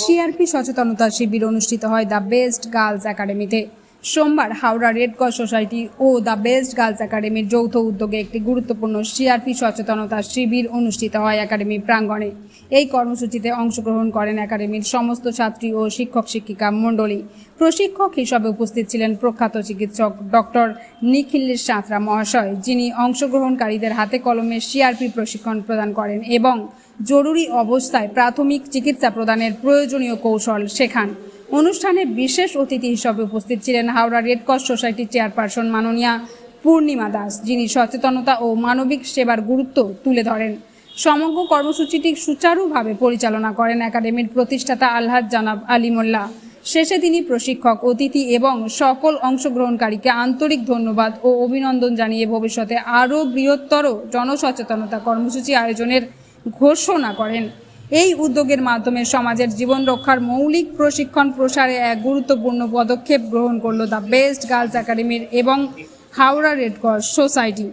CRP সচেতনতা শিবির অনুষ্ঠিত হয় দ্য বেস্ট গার্লস একাডেমিতে। সোমবার হাওড়া রেড ক্রস সোসাইটি ও দ্য বেস্ট গার্লস একাডেমির যৌথ উদ্যোগে একটি গুরুত্বপূর্ণ সিআরপি সচেতনতা শিবির অনুষ্ঠিত হয় একাডেমি প্রাঙ্গণে। এই কর্মসূচিতে অংশগ্রহণ করেন একাডেমির সমস্ত ছাত্রী ও শিক্ষক শিক্ষিকা মণ্ডলী। প্রশিক্ষক হিসাবে উপস্থিত ছিলেন প্রখ্যাত চিকিৎসক ডক্টর নিখিল সাঁতরা মহাশয়, যিনি অংশগ্রহণকারীদের হাতে কলমে সিআরপি প্রশিক্ষণ প্রদান করেন এবং জরুরি অবস্থায় প্রাথমিক চিকিৎসা প্রদানের প্রয়োজনীয় কৌশল শেখান। অনুষ্ঠানে বিশেষ অতিথি হিসেবে উপস্থিত ছিলেন হাওড়া রেড ক্রস সোসাইটির চেয়ারপারসন মাননীয়া পূর্ণিমা দাস, যিনি সচেতনতা ও মানবিক সেবার গুরুত্ব তুলে ধরেন। সমগ্র কর্মসূচিটি সুচারুভাবে পরিচালনা করেন একাডেমির প্রতিষ্ঠাতা আলহাজ জানাব আলী মোল্লা। শেষে তিনি প্রশিক্ষক, অতিথি এবং সকল অংশগ্রহণকারীকে আন্তরিক ধন্যবাদ ও অভিনন্দন জানিয়ে ভবিষ্যতে আরও বৃহত্তর জনসচেতনতা কর্মসূচি আয়োজনের ঘোষণা করেন। এই উদ্যোগের মাধ্যমে সমাজের জীবন রক্ষার মৌলিক প্রশিক্ষণ প্রসারে এক গুরুত্বপূর্ণ পদক্ষেপ গ্রহণ করল দ্য বেস্ট গার্লস একাডেমির এবং হাওড়া রেড ক্রস সোসাইটি।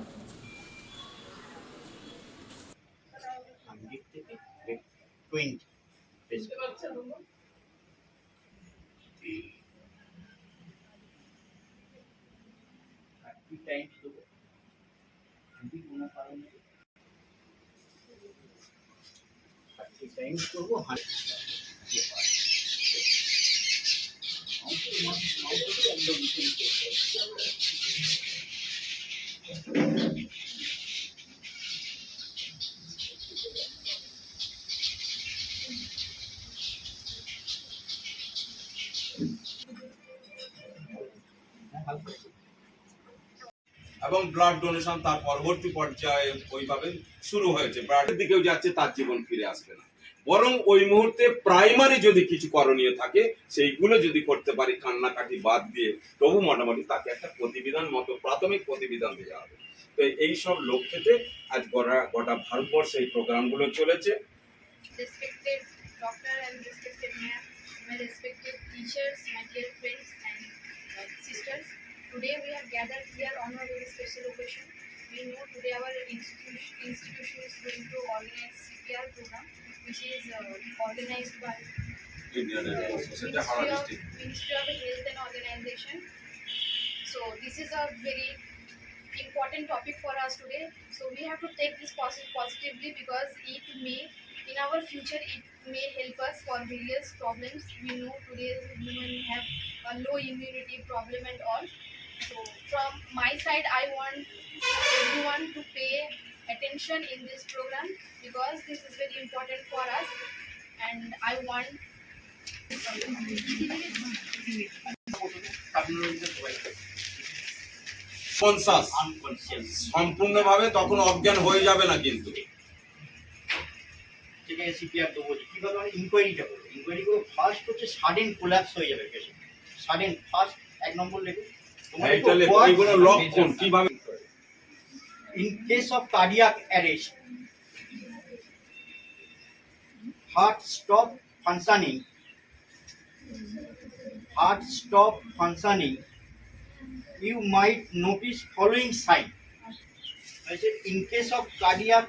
এবং ব্লাড ডোনেশন তার পরবর্তী পর্যায়ে ওইভাবে শুরু হয়েছে। ব্লাডের দিকেও যাচ্ছে, তার জীবন ফিরে আসবে না, বরং ওই মুহূর্তে প্রাইমারি যদি কিছু করণীয় থাকে সেইগুলো যদি করতে পারি কান্নাকাটি বাদ দিয়ে, তবু মোটামুটি তাকে একটা প্রতিবিধান মতো প্রাথমিক প্রতিবিধান দেওয়া হবে। তো এই সব লক্ষ্যেতে আজ গোটা ভারতবর্ষে এই প্রোগ্রামগুলো চলেছে। Respected doctor and respected ma'am, my respected teachers, my dear friends and sisters. Today we have gathered here on a very special occasion. We know today our institution is going to organize CPR program, which is organized by Ministry of Health and Organization. So this is a very important topic for us today. So we have to take this positively because it may, in our future, it may help us for various problems. We know today's women have a low immunity problem and all. So from my side, I want everyone to pay attention in this program because this is very important for us, and I want সম্পূর্ণভাবে তখন অজ্ঞান হয়ে যাবে না, কিন্তু সেখানে CPR দেবো কীভাবে আমি ইনকোয়ারিটা করবো। ইনকোয়ারি করবো ফার্স্ট হচ্ছে সাডেন কোল্যাপস হয়ে যাবে পেশেন্ট, সাডেন ফার্স্ট 1 নম্বর লেগে লক্ষণ কিভাবে। In case of cardiac arrest, heart stop functioning, you might notice following sign. I said in case of cardiac